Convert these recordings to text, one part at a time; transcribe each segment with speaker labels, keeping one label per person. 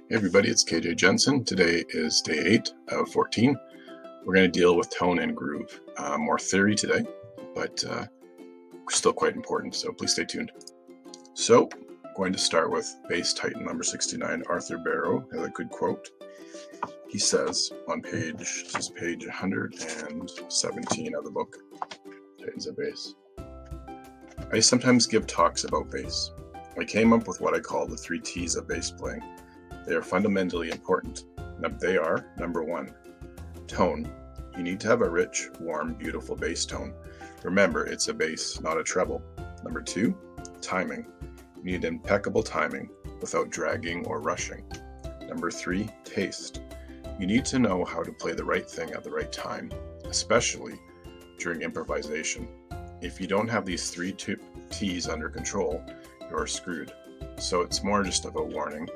Speaker 1: Hey everybody, it's KJ Jensen. Today is day 8 of 14. We're going to deal with tone and groove. More theory today, but still quite important, so please stay tuned. So, I'm going to start with bass titan number 69. Arthur Barrow has a good quote. He says on page 117 of the book, Titans of Bass. I sometimes give talks about bass. I came up with what I call the 3 T's of bass playing. They are fundamentally important. They are, number 1, tone. You need to have a rich, warm, beautiful bass tone. Remember, it's a bass, not a treble. Number 2, timing. You need impeccable timing without dragging or rushing. Number 3, taste. You need to know how to play the right thing at the right time, especially during improvisation. If you don't have these 3 T's under control, you're screwed. So it's more just of a warning.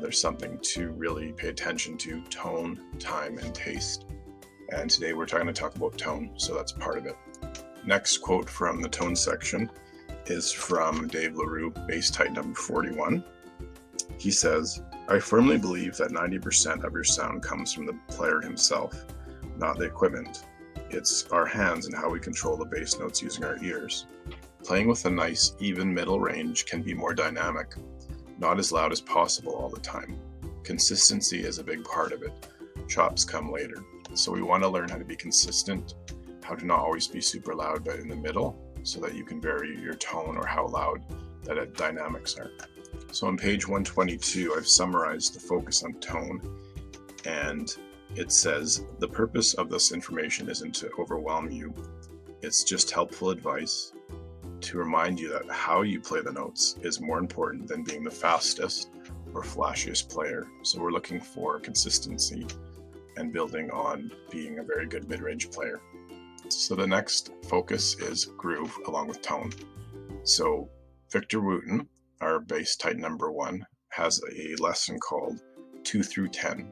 Speaker 1: There's something to really pay attention to: tone, time, and taste. And today we're going to talk about tone, so that's part of it. Next quote from the tone section is from Dave Larue, bass titan number 41. He says, I firmly believe that 90% of your sound comes from the player himself, not the equipment. It's our hands and how we control the bass notes using our ears. Playing with a nice, even middle range can be more dynamic. Not as loud as possible all the time. Consistency is a big part of it. Chops come later. So we want to learn how to be consistent, how to not always be super loud, but in the middle, so that you can vary your tone or how loud that dynamics are. So on page 122, I've summarized the focus on tone, and it says, the purpose of this information isn't to overwhelm you. It's just helpful advice to remind you that how you play the notes is more important than being the fastest or flashiest player. So we're looking for consistency and building on being a very good mid-range player. So the next focus is groove along with tone. So Victor Wooten, our bass titan number 1, has a lesson called 2 through 10.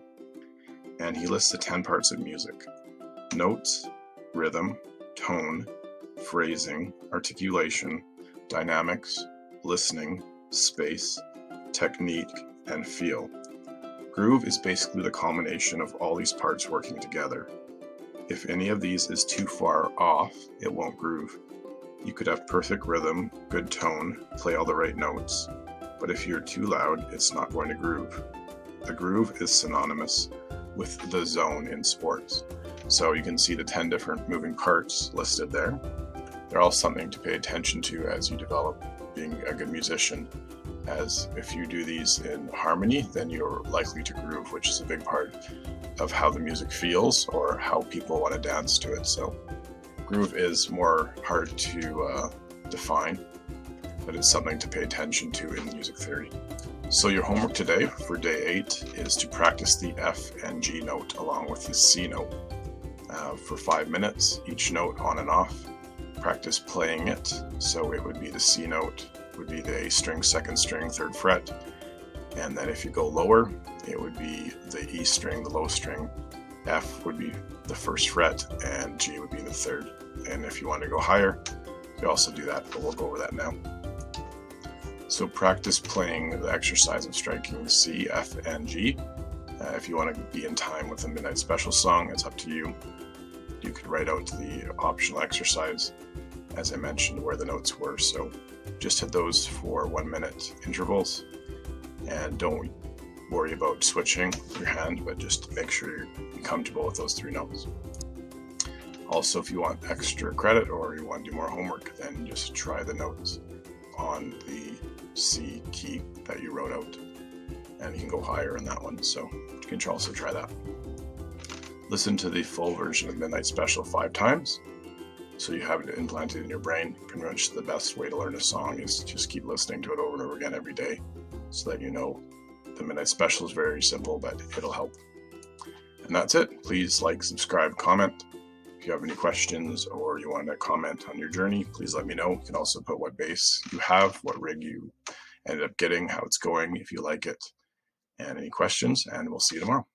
Speaker 1: And he lists the 10 parts of music: notes, rhythm, tone, phrasing, articulation, dynamics, listening, space, technique, and feel. Groove is basically the culmination of all these parts working together. If any of these is too far off, it won't groove. You could have perfect rhythm, good tone, play all the right notes, but if you're too loud, it's not going to groove. The groove is synonymous with the zone in sports. So you can see the 10 different moving parts listed there. They're all something to pay attention to as you develop being a good musician, as if you do these in harmony, then you're likely to groove, which is a big part of how the music feels or how people want to dance to it. So groove is more hard to define, but it's something to pay attention to in music theory. So your homework today for day 8 is to practice the F and G note along with the C note for 5 minutes, each note on and off. Practice playing it. So it would be the C note, would be the A string, 2nd string, 3rd fret. And then if you go lower, it would be the E string, the low string. F would be the 1st fret, and G would be the 3rd. And if you want to go higher, you also do that, but we'll go over that now. So practice playing the exercise of striking C, F, and G. If you want to be in time with the Midnight Special song, it's up to you. You could write out the optional exercise, as I mentioned, where the notes were. So just hit those for 1-minute intervals, and don't worry about switching your hand, but just make sure you're comfortable with those 3 notes. Also, if you want extra credit or you want to do more homework, then just try the notes on the C key that you wrote out, and you can go higher in that one. So you can also try that. Listen to the full version of Midnight Special 5 times, so you have it implanted in your brain. Pretty much the best way to learn a song is to just keep listening to it over and over again every day, so that you know the Midnight Special is very simple, but it'll help. And that's it. Please like, subscribe, comment. If you have any questions or you want to comment on your journey, please let me know. You can also put what bass you have, what rig you ended up getting, how it's going, if you like it, and any questions, and we'll see you tomorrow.